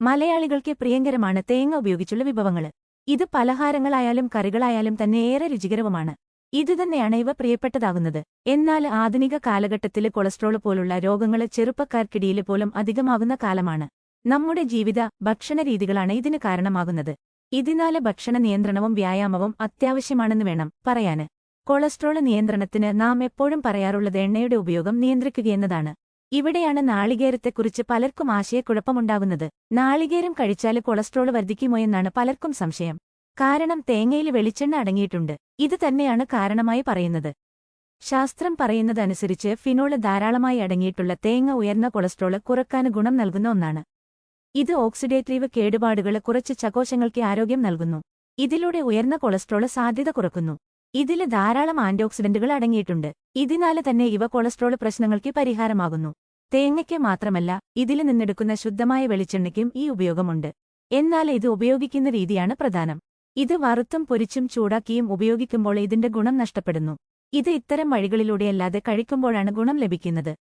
മലയാളികൾക്ക് പ്രിയങ്കരമാണ് തേങ്ങ ഉപയോഗിച്ചുള്ള വിഭവങ്ങൾ. ഇത് പലഹാരങ്ങളായാലും കറികളായാലും തന്നെ ഏറെ രുചികരവുമാണ്. ഇതുതന്നെയാണ് ഇവ പ്രിയപ്പെട്ടതാകുന്നത്. എന്നാൽ ആധുനിക കാലഘട്ടത്തില് കൊളസ്ട്രോൾ പോലുള്ള രോഗങ്ങള് ചെറുപ്പക്കാർക്കിടയില് പോലും അധികമാകുന്ന കാലമാണ്. നമ്മുടെ ഭക്ഷണരീതികളാണ് ഇതിന് കാരണമാകുന്നത്. ഇതിനാല് ഭക്ഷണ നിയന്ത്രണവും വ്യായാമവും അത്യാവശ്യമാണെന്ന് വേണം പറയാന്. കൊളസ്ട്രോൾ നിയന്ത്രണത്തിന് നാം എപ്പോഴും പറയാറുള്ളത് എണ്ണയുടെ ഉപയോഗം നിയന്ത്രിക്കുകയെന്നതാണ്. ഇവിടെയാണ് നാളികേരത്തെക്കുറിച്ച് പലർക്കും ആശയക്കുഴപ്പമുണ്ടാകുന്നത്. നാളികേരം കഴിച്ചാല് കൊളസ്ട്രോൾ വർദ്ധിക്കുമോയെന്നാണ് പലർക്കും സംശയം. കാരണം തേങ്ങയിൽ വെളിച്ചെണ്ണ അടങ്ങിയിട്ടുണ്ട്. ഇത് തന്നെയാണ് കാരണമായി പറയുന്നത്. ശാസ്ത്രം പറയുന്നതനുസരിച്ച് ഫിനോള് ധാരാളമായി അടങ്ങിയിട്ടുള്ള തേങ്ങ ഉയർന്ന കൊളസ്ട്രോള് കുറക്കാൻ ഗുണം നൽകുന്ന ഒന്നാണ്. ഇത് ഓക്സിഡേറ്റീവ് കേടുപാടുകള് കുറച്ച് ചകോശങ്ങൾക്ക് ആരോഗ്യം നൽകുന്നു. ഇതിലൂടെ ഉയർന്ന കൊളസ്ട്രോള് സാധ്യത കുറക്കുന്നു. ഇതില് ധാരാളം ആന്റിഓക്സിഡന്റുകൾ അടങ്ങിയിട്ടുണ്ട്. ഇതിനാല് തന്നെ ഇവ കൊളസ്ട്രോൾ പ്രശ്നങ്ങൾക്ക് പരിഹാരമാകുന്നു. തേങ്ങയ്ക്ക് മാത്രമല്ല, ഇതില് നിന്നെടുക്കുന്ന ശുദ്ധമായ വെളിച്ചെണ്ണയ്ക്കും ഈ ഉപയോഗമുണ്ട്. എന്നാൽ ഇത് ഉപയോഗിക്കുന്ന രീതിയാണ് പ്രധാനം. ഇത് വറുത്തും പൊരിച്ചും ചൂടാക്കിയും ഉപയോഗിക്കുമ്പോൾ ഇതിന്റെ ഗുണം നഷ്ടപ്പെടുന്നു. ഇത് ഇത്തരം വഴികളിലൂടെയല്ലാതെ കഴിക്കുമ്പോഴാണ് ഗുണം ലഭിക്കുന്നത്.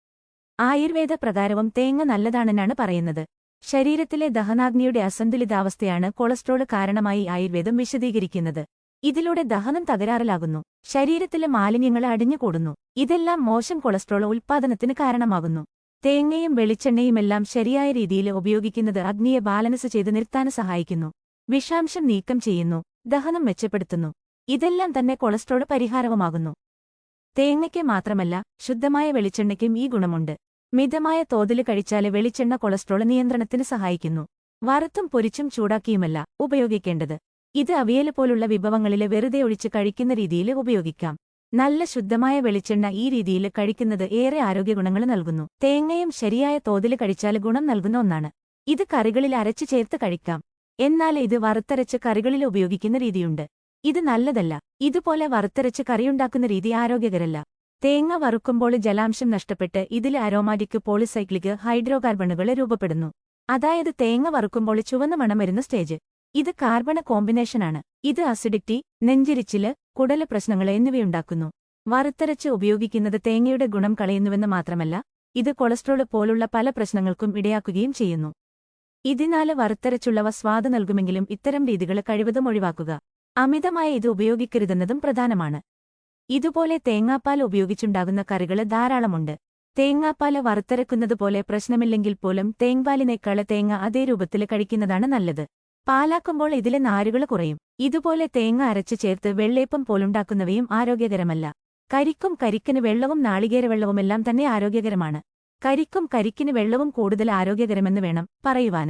ആയുർവേദ പ്രകാരവും തേങ്ങ നല്ലതാണെന്നാണ് പറയുന്നത്. ശരീരത്തിലെ ദഹനാഗ്നിയുടെ അസന്തുലിതാവസ്ഥയാണ് കൊളസ്ട്രോൾ കാരണമായി ആയുർവേദം വിശദീകരിക്കുന്നത്. ഇതിലൂടെ ദഹനം തകരാറിലാകുന്നു. ശരീരത്തിലെ മാലിന്യങ്ങൾ അടിഞ്ഞുകൂടുന്നു. ഇതെല്ലാം മോശം കൊളസ്ട്രോൾ ഉൽപ്പാദനത്തിന് കാരണമാകുന്നു. തേങ്ങയും വെളിച്ചെണ്ണയുമെല്ലാം ശരിയായ രീതിയിൽ ഉപയോഗിക്കുന്നത് അഗ്നിയെ ബാലൻസ് ചെയ്ത് നിർത്താൻ സഹായിക്കുന്നു. വിഷാംശം നീക്കം ചെയ്യുന്നു. ദഹനം മെച്ചപ്പെടുത്തുന്നു. ഇതെല്ലാം തന്നെ കൊളസ്ട്രോൾ പരിഹാരവുമാകുന്നു. തേങ്ങയ്ക്ക് മാത്രമല്ല, ശുദ്ധമായ വെളിച്ചെണ്ണയ്ക്കും ഈ ഗുണമുണ്ട്. മിതമായ തോതില് കഴിച്ചാല് വെളിച്ചെണ്ണ കൊളസ്ട്രോൾ നിയന്ത്രണത്തിന് സഹായിക്കുന്നു. വറുത്തും പൊരിച്ചും ചൂടാക്കിയുമല്ല ഉപയോഗിക്കേണ്ടത്. ഇത് അവിയല് പോലുള്ള വിഭവങ്ങളില് വെറുതെ ഒഴിച്ച് കഴിക്കുന്ന രീതിയിൽ ഉപയോഗിക്കാം. നല്ല ശുദ്ധമായ വെളിച്ചെണ്ണ ഈ രീതിയിൽ കഴിക്കുന്നത് ഏറെ ആരോഗ്യഗുണങ്ങൾ നൽകുന്നു. തേങ്ങയും ശരിയായ തോതില് കഴിച്ചാല് ഗുണം നൽകുന്ന ഒന്നാണ്. ഇത് കറികളിൽ അരച്ചു ചേർത്ത് കഴിക്കാം. എന്നാൽ ഇത് വറുത്തരച്ച് കറികളിൽ ഉപയോഗിക്കുന്ന രീതിയുണ്ട്. ഇത് നല്ലതല്ല. ഇതുപോലെ വറുത്തരച്ച് കറിയുണ്ടാക്കുന്ന രീതി ആരോഗ്യകരല്ല. തേങ്ങ വറുക്കുമ്പോൾ ജലാംശം നഷ്ടപ്പെട്ട് ഇതിൽ അരോമാറ്റിക് പോളിസൈക്ലിക് ഹൈഡ്രോകാർബണുകൾ രൂപപ്പെടുന്നു. അതായത് തേങ്ങ വറുക്കുമ്പോൾ ചുവന്ന മണം വരുന്ന സ്റ്റേജ്. ഇത് കാർബണ കോമ്പിനേഷനാണ്. ഇത് അസിഡിറ്റി, നെഞ്ചിരിച്ചില്, കുടല് പ്രശ്നങ്ങൾ എന്നിവയുണ്ടാക്കുന്നു. വറുത്തരച്ച് ഉപയോഗിക്കുന്നത് തേങ്ങയുടെ ഗുണം കളയുന്നുവെന്ന് മാത്രമല്ല, ഇത് കൊളസ്ട്രോൾ പോലുള്ള പല പ്രശ്നങ്ങൾക്കും ഇടയാക്കുകയും ചെയ്യുന്നു. ഇതിനാല് വറുത്തരച്ചുള്ളവ സ്വാദ് നൽകുമെങ്കിലും ഇത്തരം രീതികൾ കഴിവതും ഒഴിവാക്കുക. അമിതമായ ഇത് ഉപയോഗിക്കരുതെന്നതും പ്രധാനമാണ്. ഇതുപോലെ തേങ്ങാപ്പാൽ ഉപയോഗിച്ചുണ്ടാകുന്ന കറികള് ധാരാളമുണ്ട്. തേങ്ങാപ്പാല് വറുത്തരക്കുന്നതുപോലെ പ്രശ്നമില്ലെങ്കിൽ പോലും തേങ്പാലിനേക്കാള് തേങ്ങ അതേ രൂപത്തില് കഴിക്കുന്നതാണ് നല്ലത്. പാലാക്കുമ്പോൾ ഇതിലെ നാരുകൾ കുറയും. ഇതുപോലെ തേങ്ങ അരച്ചു ചേർത്ത് വെള്ളേപ്പം പോലുണ്ടാക്കുന്നവയും ആരോഗ്യകരമല്ല. കരിക്കിന് വെള്ളവും നാളികേരവെള്ളവുമെല്ലാം തന്നെ ആരോഗ്യകരമാണ്. കരിക്കിന് വെള്ളവും കൂടുതൽ ആരോഗ്യകരമെന്ന് വേണം പറയുവാന്.